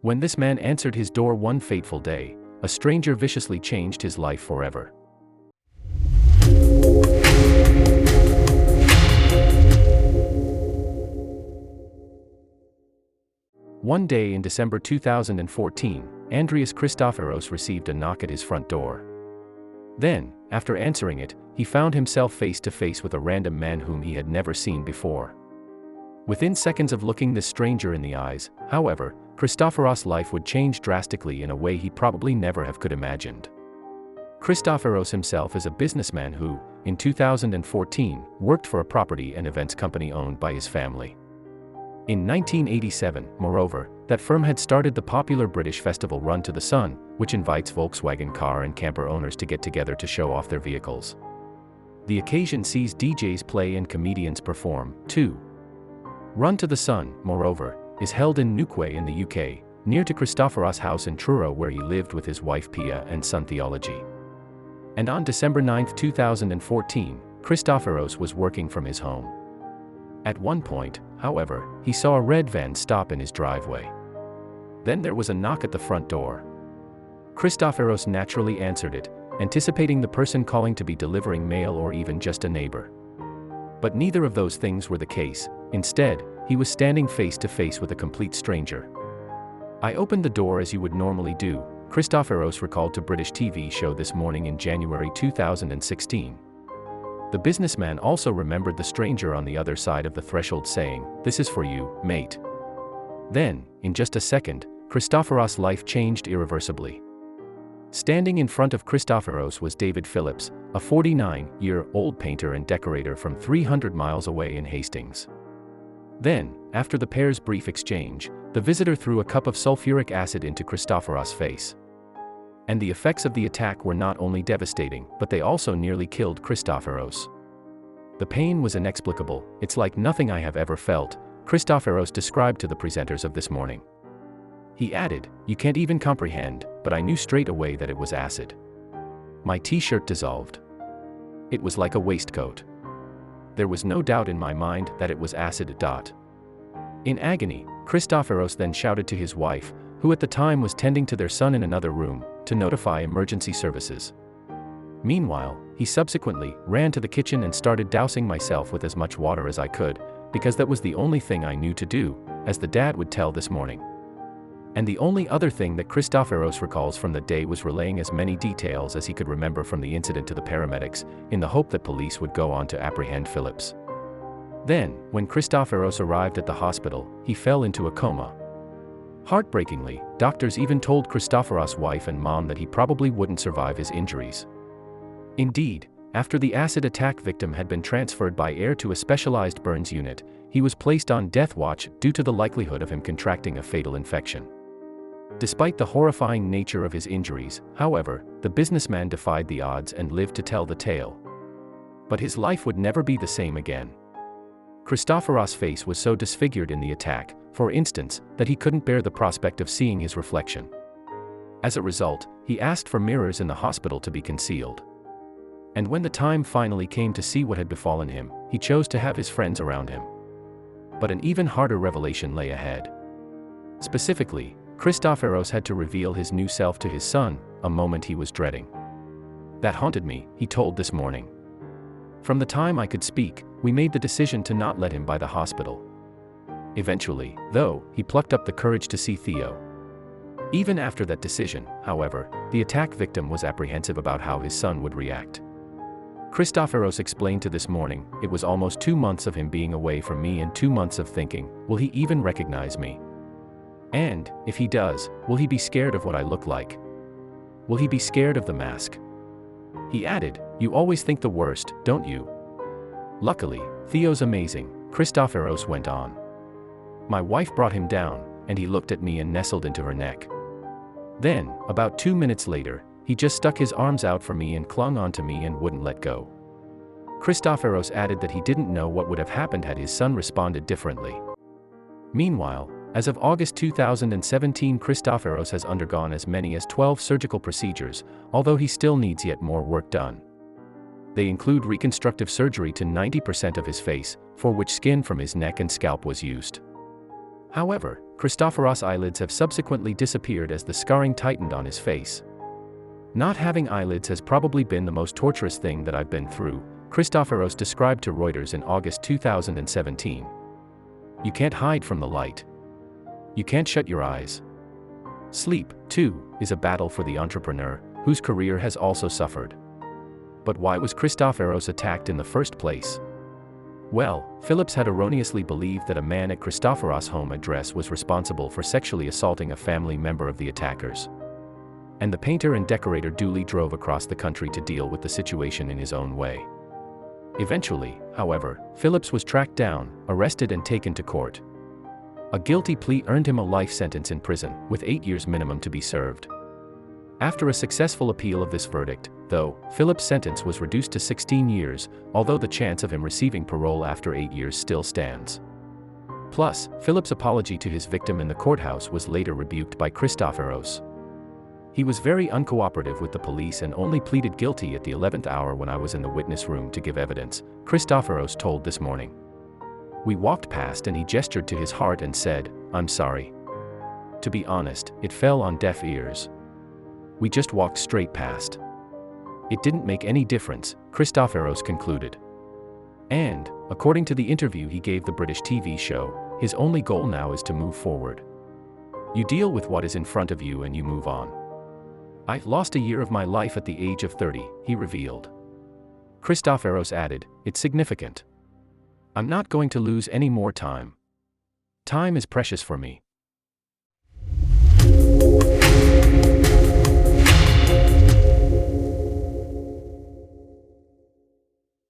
When this man answered his door one fateful day, a stranger viciously changed his life forever. One day in December 2014, Andreas Christopheros received a knock at his front door. Then, after answering it, he found himself face to face with a random man whom he had never seen before. Within seconds of looking this stranger in the eyes, however, Christopheros' life would change drastically in a way he probably never have could imagined. Christopheros himself is a businessman who, in 2014, worked for a property and events company owned by his family. In 1987, moreover, that firm had started the popular British festival Run to the Sun, which invites Volkswagen car and camper owners to get together to show off their vehicles. The occasion sees DJs play and comedians perform, too. Run to the Sun, moreover, is held in Newquay in the UK, near to Christopheros' house in Truro where he lived with his wife Pia and son Theology. And on December 9, 2014, Christopheros was working from his home. At one point, however, he saw a red van stop in his driveway. Then there was a knock at the front door. Christopheros naturally answered it, anticipating the person calling to be delivering mail or even just a neighbor. But neither of those things were the case. Instead, he was standing face to face with a complete stranger. "I opened the door as you would normally do," Christopheros recalled to British TV show This Morning in January 2016. The businessman also remembered the stranger on the other side of the threshold saying, "This is for you, mate." Then, in just a second, Christopheros' life changed irreversibly. Standing in front of Christopheros was David Phillips, a 49-year-old painter and decorator from 300 miles away in Hastings. Then, after the pair's brief exchange, the visitor threw a cup of sulfuric acid into Christopheros' face. And the effects of the attack were not only devastating, but they also nearly killed Christopheros. "The pain was inexplicable, it's like nothing I have ever felt," Christopheros described to the presenters of This Morning. He added, "You can't even comprehend, but I knew straight away that it was acid. My t-shirt dissolved. It was like a waistcoat. There was no doubt in my mind that it was acid. In agony, Christopheros then shouted to his wife, who at the time was tending to their son in another room, to notify emergency services. Meanwhile, he subsequently ran to the kitchen and started dousing myself with as much water as I could, because that was the only thing I knew to do, as the dad would tell This Morning. And the only other thing that Christopheros recalls from the day was relaying as many details as he could remember from the incident to the paramedics, in the hope that police would go on to apprehend Phillips. Then, when Christopheros arrived at the hospital, he fell into a coma. Heartbreakingly, doctors even told Christopheros' wife and mom that he probably wouldn't survive his injuries. Indeed, after the acid attack victim had been transferred by air to a specialized burns unit, he was placed on death watch due to the likelihood of him contracting a fatal infection. Despite the horrifying nature of his injuries, however, the businessman defied the odds and lived to tell the tale. But his life would never be the same again. Christopheros' face was so disfigured in the attack, for instance, that he couldn't bear the prospect of seeing his reflection. As a result, he asked for mirrors in the hospital to be concealed. And when the time finally came to see what had befallen him, he chose to have his friends around him. But an even harder revelation lay ahead. Specifically, Christopheros had to reveal his new self to his son, a moment he was dreading. "That haunted me," he told This Morning. "From the time I could speak, we made the decision to not let him by the hospital. Eventually, though, he plucked up the courage to see Theo. Even after that decision, however, the attack victim was apprehensive about how his son would react. Christopheros explained to This Morning, it was almost 2 months of him being away from me and 2 months of thinking, will he even recognize me? And, if he does, will he be scared of what I look like? Will he be scared of the mask?" He added, "You always think the worst, don't you? Luckily, Theo's amazing," Christopheros went on. "My wife brought him down, and he looked at me and nestled into her neck. Then, about 2 minutes later, he just stuck his arms out for me and clung onto me and wouldn't let go." Christopheros added that he didn't know what would have happened had his son responded differently. Meanwhile, as of August 2017, Christopheros has undergone as many as 12 surgical procedures, although he still needs yet more work done. They include reconstructive surgery to 90% of his face, for which skin from his neck and scalp was used. However, Christopheros' eyelids have subsequently disappeared as the scarring tightened on his face. Not having eyelids has probably been the most torturous thing that I've been through, Christopheros described to Reuters in August 2017. You can't hide from the light. You can't shut your eyes. Sleep, too, is a battle for the entrepreneur, whose career has also suffered. But why was Christopheros attacked in the first place? Well, Phillips had erroneously believed that a man at Christopheros' home address was responsible for sexually assaulting a family member of the attackers. And the painter and decorator duly drove across the country to deal with the situation in his own way. Eventually, however, Phillips was tracked down, arrested and taken to court. A guilty plea earned him a life sentence in prison, with 8 years minimum to be served. After a successful appeal of this verdict, though, Phillips' sentence was reduced to 16 years, although the chance of him receiving parole after 8 years still stands. Plus, Phillips' apology to his victim in the courthouse was later rebuked by Christopheros. He was very uncooperative with the police and only pleaded guilty at the 11th hour when I was in the witness room to give evidence, Christopheros told This Morning. We walked past and he gestured to his heart and said, "I'm sorry." To be honest, it fell on deaf ears. We just walked straight past. It didn't make any difference, Christopheros concluded. And, according to the interview he gave the British TV show, his only goal now is to move forward. You deal with what is in front of you and you move on. I lost a year of my life at the age of 30, he revealed. Christopheros added, "It's significant. I'm not going to lose any more time. Time is precious for me."